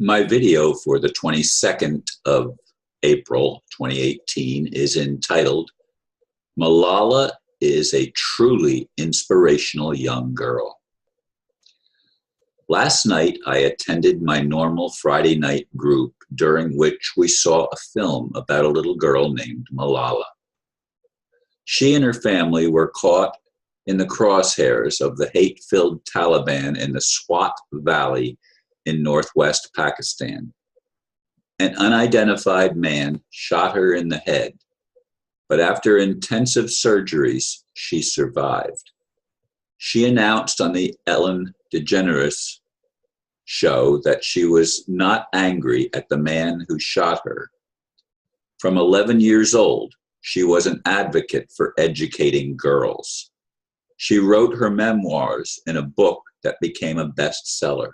My video for the 22nd of April 2018 is entitled Malala is a truly inspirational young girl. Last night, I attended my normal Friday night group during which we saw a film about a little girl named Malala. She and her family were caught in the crosshairs of the hate-filled Taliban in the Swat Valley in northwest Pakistan. An unidentified man shot her in the head, but after intensive surgeries, she survived. She announced on the Ellen DeGeneres show that she was not angry at the man who shot her. From 11 years old, she was an advocate for educating girls. She wrote her memoirs in a book that became a bestseller.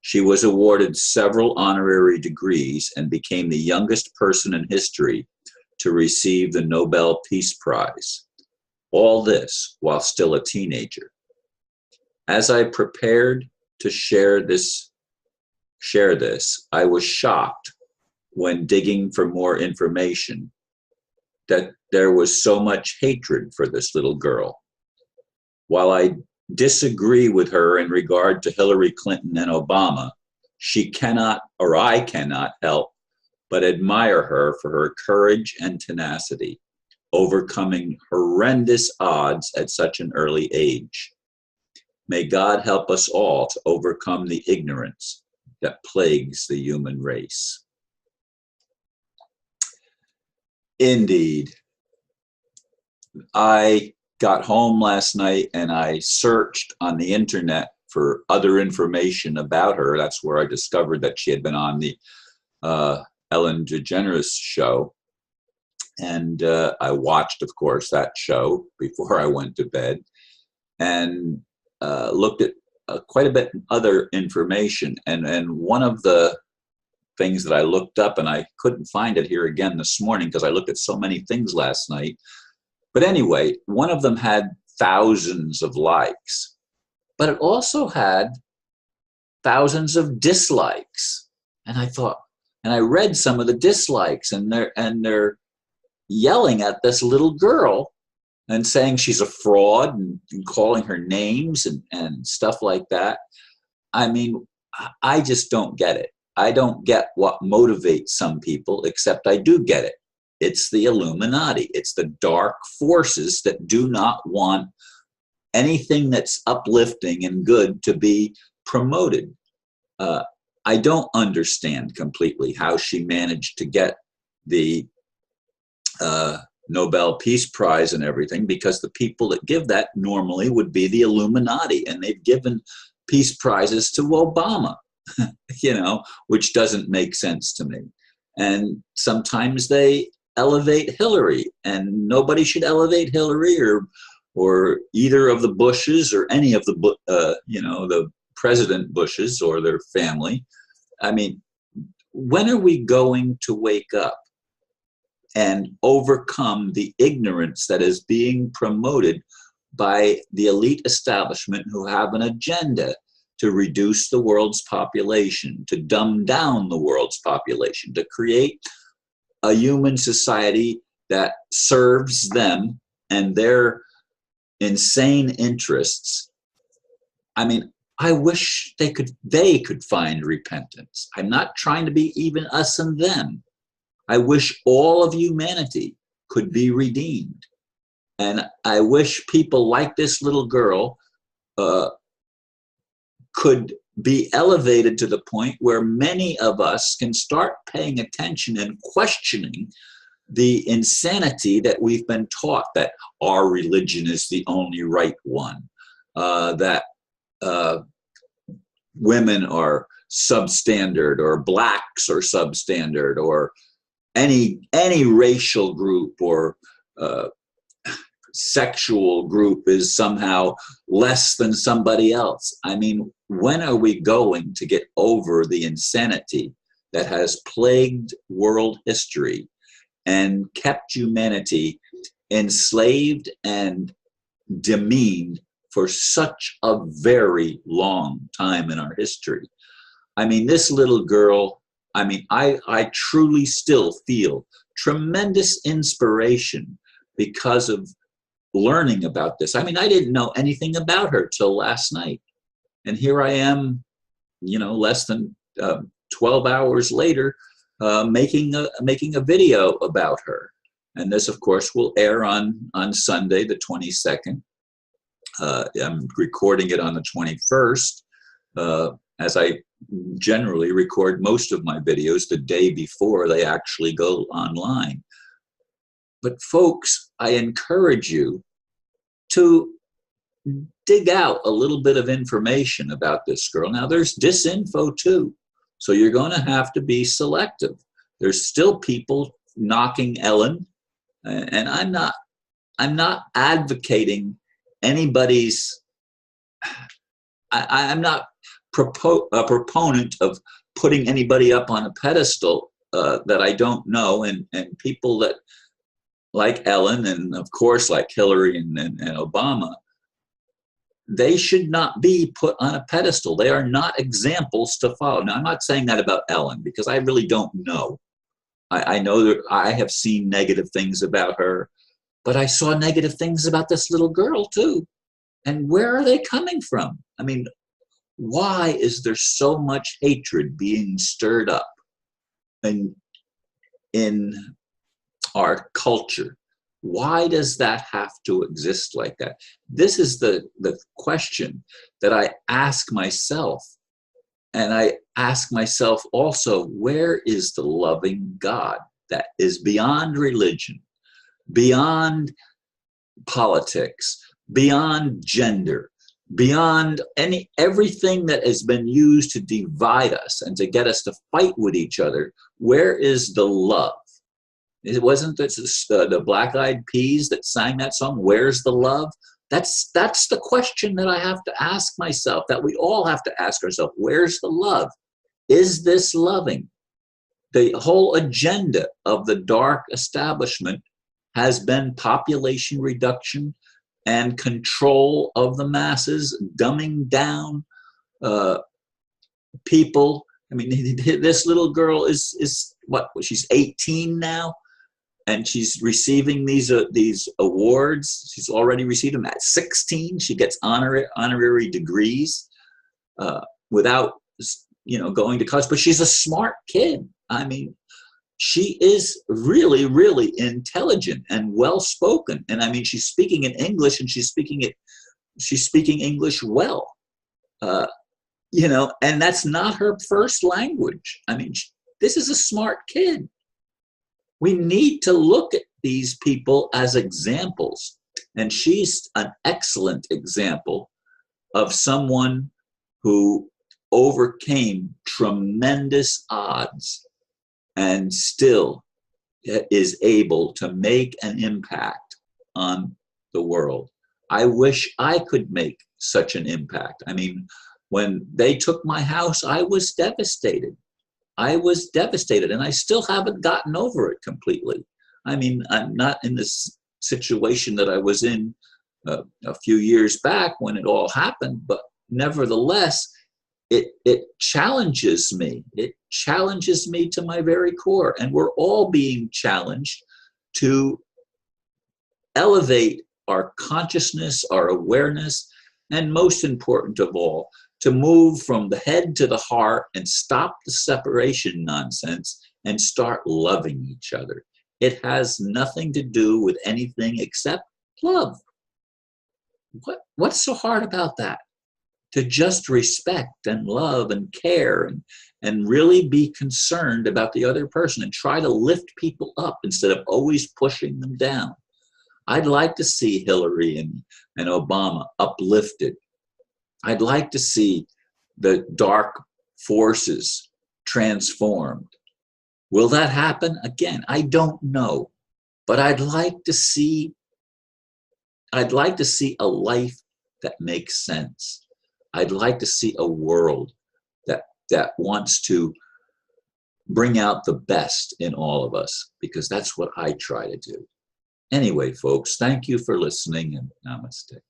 She was awarded several honorary degrees and became the youngest person in history to receive the Nobel Peace Prize. All this while still a teenager. As I prepared to share this, I was shocked when digging for more information that there was so much hatred for this little girl. While I disagree with her in regard to Hillary Clinton and Obama, she cannot, or I cannot help but admire her for her courage and tenacity, overcoming horrendous odds at such an early age. May God help us all to overcome the ignorance that plagues the human race. Indeed. I got home last night and I searched on the internet for other information about her. That's where I discovered that she had been on the Ellen DeGeneres show. And I watched, of course, that show before I went to bed and looked at quite a bit of other information. And one of the things that I looked up, and I couldn't find it here again this morning because I looked at so many things last night. But anyway, one of them had thousands of likes, but it also had thousands of dislikes. And I thought, and I read some of the dislikes, and they're yelling at this little girl and saying she's a fraud and calling her names and stuff like that. I mean, I just don't get it. I don't get what motivates some people, except I do get it. It's the Illuminati. It's the dark forces that do not want anything that's uplifting and good to be promoted. I don't understand completely how she managed to get the Nobel Peace Prize and everything, because the people that give that normally would be the Illuminati, and they've given peace prizes to Obama, which doesn't make sense to me. And sometimes they elevate Hillary, and nobody should elevate Hillary or either of the Bushes or any of the the President Bushes or their family. I mean, when are we going to wake up and overcome the ignorance that is being promoted by the elite establishment who have an agenda to reduce the world's population, to dumb down the world's population, to create a human society that serves them and their insane interests? I mean, I wish they could find repentance. I'm not trying to be even us and them. I wish all of humanity could be redeemed. And I wish people like this little girl could be elevated to the point where many of us can start paying attention and questioning the insanity that we've been taught, that our religion is the only right one, that women are substandard, or blacks are substandard, or any racial group or sexual group is somehow less than somebody else. I mean, when are we going to get over the insanity that has plagued world history and kept humanity enslaved and demeaned for such a very long time in our history? I mean, this little girl, I mean, I truly still feel tremendous inspiration because of learning about this. I mean, I didn't know anything about her till last night. And here I am, you know, less than 12 hours later, making a video about her. And this, of course, will air on Sunday, the 22nd. I'm recording it on the 21st, as I generally record most of my videos the day before they actually go online. But folks, I encourage you to dig out a little bit of information about this girl. Now, there's disinfo too, so you're going to have to be selective. There's still people knocking Ellen, and I'm not advocating anybody's. I'm not a proponent of putting anybody up on a pedestal that I don't know, and people that like Ellen and of course like Hillary and Obama, they should not be put on a pedestal. They are not examples to follow. Now, I'm not saying that about Ellen because I really don't know. I know that I have seen negative things about her, but I saw negative things about this little girl too. And where are they coming from? I mean, why is there so much hatred being stirred up in our culture? Why does that have to exist like that? This is the question that I ask myself. And I ask myself also, where is the loving God that is beyond religion, beyond politics, beyond gender, beyond everything that has been used to divide us and to get us to fight with each other? Where is the love? It wasn't the Black Eyed Peas that sang that song, Where's the Love? That's the question that I have to ask myself, that we all have to ask ourselves. Where's the love? Is this loving? The whole agenda of the dark establishment has been population reduction and control of the masses, dumbing down people. I mean, this little girl is what? She's 18 now. And she's receiving these awards. She's already received them at 16. She gets honorary degrees without, going to college. But she's a smart kid. I mean, she is really, really intelligent and well-spoken. And I mean, she's speaking in English, and she's speaking English well. And that's not her first language. I mean, this is a smart kid. We need to look at these people as examples. And she's an excellent example of someone who overcame tremendous odds and still is able to make an impact on the world. I wish I could make such an impact. I mean, when they took my house, I was devastated. And I still haven't gotten over it completely. I mean, I'm not in this situation that I was in a few years back when it all happened, but nevertheless, it challenges me. It challenges me to my very core, and we're all being challenged to elevate our consciousness, our awareness, and most important of all, to move from the head to the heart and stop the separation nonsense and start loving each other. It has nothing to do with anything except love. What's so hard about that? To just respect and love and care and really be concerned about the other person and try to lift people up instead of always pushing them down. I'd like to see Hillary and Obama uplifted. I'd like to see the dark forces transformed. Will that happen? Again, I don't know. But I'd like to see a life that makes sense. I'd like to see a world that wants to bring out the best in all of us, because that's what I try to do. Anyway, folks, thank you for listening, and namaste.